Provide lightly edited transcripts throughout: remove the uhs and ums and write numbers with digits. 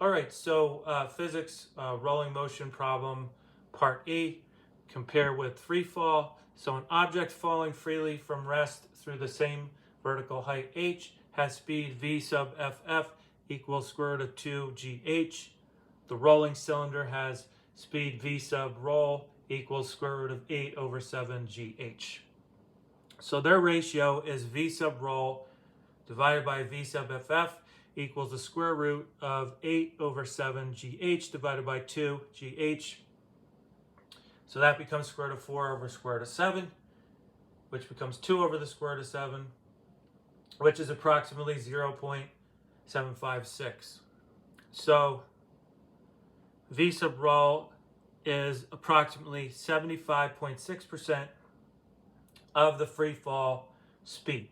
All right, so physics rolling motion problem, part E, compare with free fall. So an object falling freely from rest through the same vertical height h has speed v sub ff equals square root of 2gh. The rolling cylinder has speed v sub roll equals square root of 8 over 7gh. So their ratio is v sub roll divided by v sub ff equals the square root of 8 over 7 gh divided by 2 gh. So that becomes square root of 4 over square root of 7, which becomes 2 over the square root of 7, which is approximately 0.756. So v sub roll is approximately 75.6% of the free fall speed.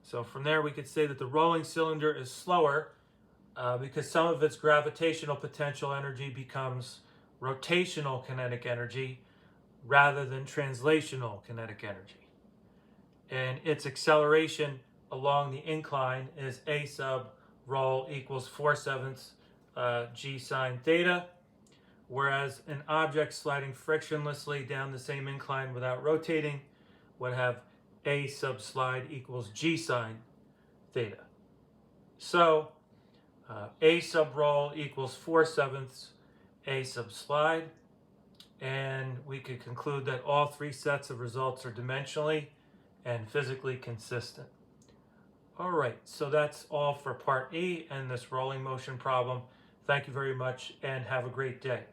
So from there, we could say that the rolling cylinder is slower because some of its gravitational potential energy becomes rotational kinetic energy rather than translational kinetic energy. And its acceleration along the incline is a sub roll equals 4/7 g sine theta, whereas an object sliding frictionlessly down the same incline without rotating would have a sub slide equals g sine theta. So a sub roll equals 4/7 a sub slide, and we could conclude that all three sets of results are dimensionally and physically consistent. All right, so that's all for part E and this rolling motion problem. Thank you very much and have a great day.